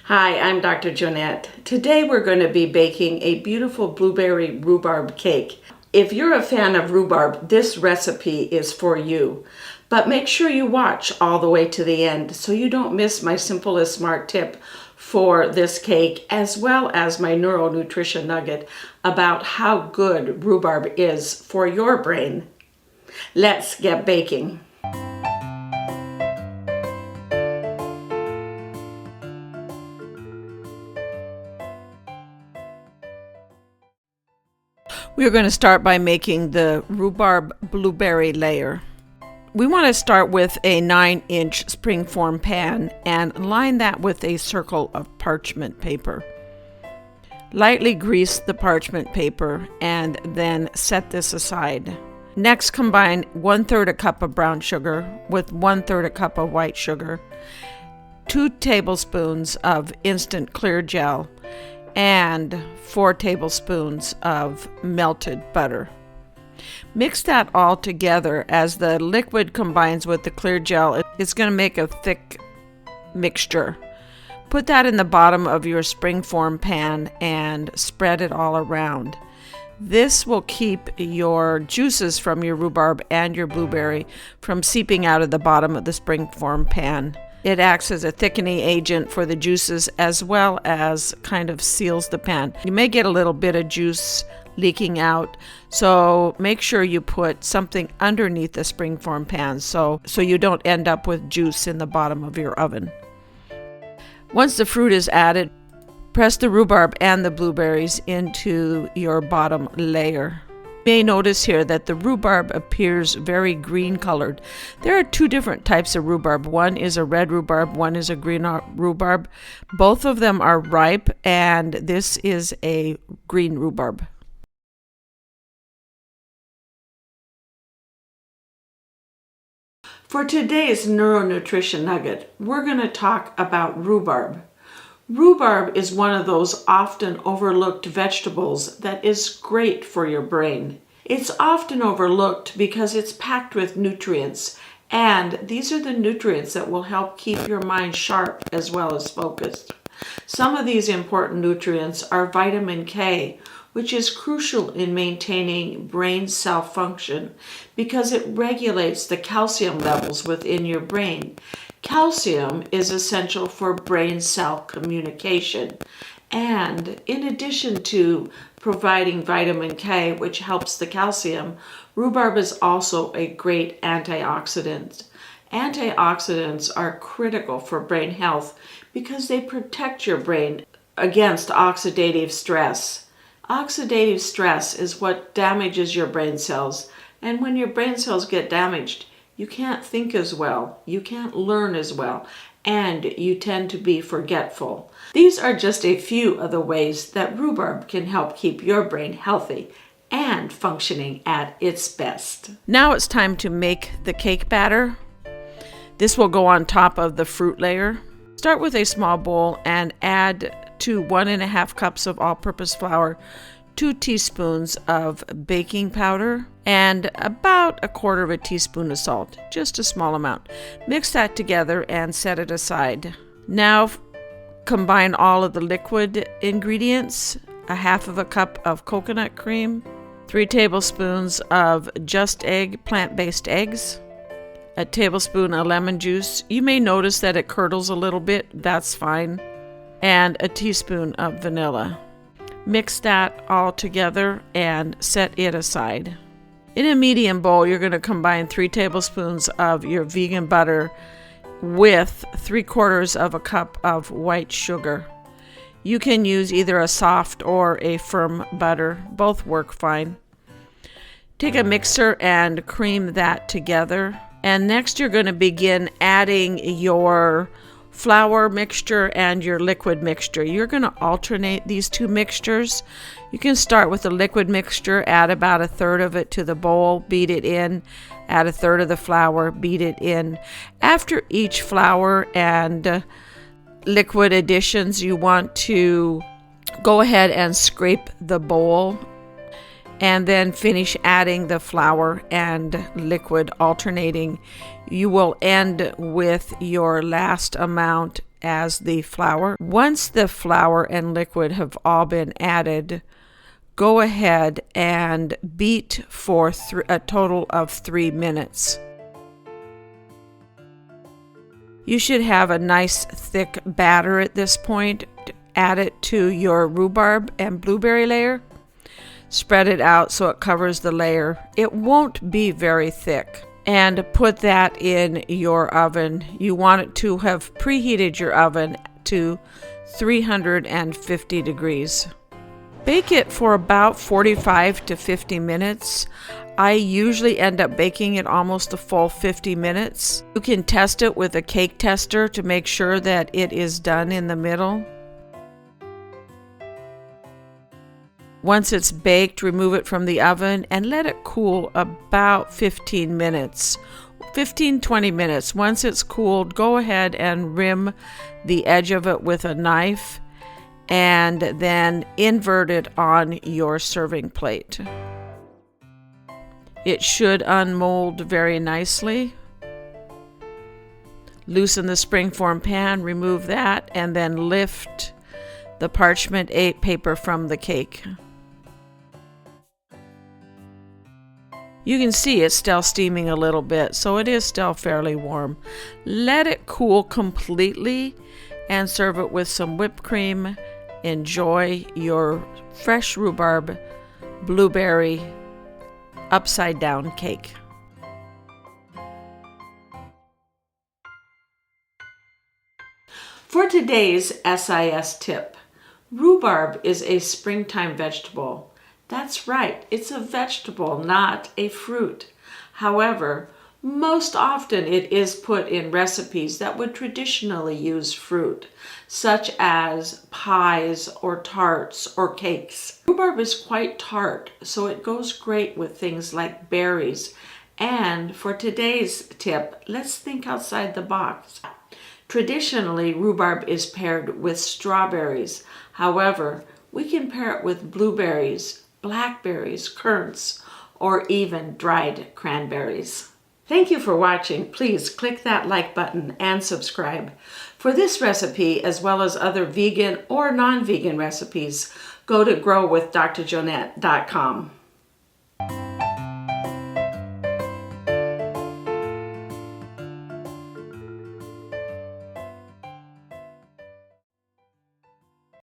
Hi, I'm Dr. Joanette. Today we're going to be baking a beautiful blueberry rhubarb cake. If you're a fan of rhubarb, this recipe is for you. But make sure you watch all the way to the end so you don't miss my simple is smart tip for this cake, as well as my neuronutrition nugget about how good rhubarb is for your brain. Let's get baking. We're going to start by making the rhubarb blueberry layer. We want to start with a 9-inch springform pan and line that with a circle of parchment paper. Lightly grease the parchment paper and then set this aside. Next, combine 1/3 a cup of brown sugar with 1/3 a cup of white sugar, 2 tablespoons of instant clear gel, and 4 tablespoons of melted butter. Mix that all together. As the liquid combines with the clear gel, it's going to make a thick mixture. Put that in the bottom of your springform pan and spread it all around. This will keep your juices from your rhubarb and your blueberry from seeping out of the bottom of the springform pan. It acts as a thickening agent for the juices as well as kind of seals the pan. You may get a little bit of juice leaking out, so make sure you put something underneath the springform pan so you don't end up with juice in the bottom of your oven. Once the fruit is added, press the rhubarb and the blueberries into your bottom layer. You may notice here that the rhubarb appears very green colored. There are 2 different types of rhubarb. One is a red rhubarb, one is a green rhubarb. Both of them are ripe, and this is a green rhubarb. For today's neuronutrition nugget, we're going to talk about rhubarb. Rhubarb is one of those often overlooked vegetables that is great for your brain. It's often overlooked because it's packed with nutrients, and these are the nutrients that will help keep your mind sharp as well as focused. Some of these important nutrients are vitamin K, which is crucial in maintaining brain cell function because it regulates the calcium levels within your brain. Calcium is essential for brain cell communication, and in addition to providing vitamin K, which helps the calcium, rhubarb is also a great antioxidant. Antioxidants are critical for brain health because they protect your brain against oxidative stress. Oxidative stress is what damages your brain cells, and when your brain cells get damaged, you can't think as well, you can't learn as well, and you tend to be forgetful. These are just a few of the ways that rhubarb can help keep your brain healthy and functioning at its best. Now it's time to make the cake batter. This will go on top of the fruit layer. Start with a small bowl and add to 1.5 cups of all-purpose flour, 2 teaspoons of baking powder, and about 1/4 teaspoon of salt, just a small amount. Mix that together and set it aside. Now combine all of the liquid ingredients, 1/2 cup of coconut cream, 3 tablespoons of Just Egg plant-based eggs, 1 tablespoon of lemon juice. You may notice that it curdles a little bit, that's fine, and 1 teaspoon of vanilla. Mix that all together and set it aside. In a medium bowl, you're going to combine 3 tablespoons of your vegan butter with 3/4 cup of white sugar. You can use either a soft or a firm butter. Both work fine. Take a mixer and cream that together. And next you're going to begin adding your flour mixture and your liquid mixture. You're going to alternate these 2 mixtures. You can start with the liquid mixture, add about 1/3 of it to the bowl, beat it in, add 1/3 of the flour, beat it in. After each flour and liquid additions, you want to go ahead and scrape the bowl and then finish adding the flour and liquid alternating. You will end with your last amount as the flour. Once the flour and liquid have all been added, go ahead and beat for a total of 3 minutes. You should have a nice thick batter at this point. Add it to your rhubarb and blueberry layer. Spread it out so it covers the layer. It won't be very thick. And put that in your oven. You want it to have preheated your oven to 350 degrees. Bake it for about 45 to 50 minutes. I usually end up baking it almost a full 50 minutes. You can test it with a cake tester to make sure that it is done in the middle. Once it's baked, remove it from the oven and let it cool about 15 minutes. 15-20 minutes. Once it's cooled, go ahead and rim the edge of it with a knife and then invert it on your serving plate. It should unmold very nicely. Loosen the springform pan, remove that, and then lift the parchment paper from the cake. You can see it's still steaming a little bit, so it is still fairly warm. Let it cool completely and serve it with some whipped cream. Enjoy your fresh rhubarb blueberry upside-down cake. For today's SIS tip, rhubarb is a springtime vegetable. That's right, it's a vegetable, not a fruit. However, most often it is put in recipes that would traditionally use fruit, such as pies or tarts or cakes. Rhubarb is quite tart, so it goes great with things like berries. And for today's tip, let's think outside the box. Traditionally, rhubarb is paired with strawberries. However, we can pair it with blueberries, blackberries, currants, or even dried cranberries. Thank you for watching. Please click that like button and subscribe. For this recipe, as well as other vegan or non-vegan recipes, go to growwithdrjoanette.com.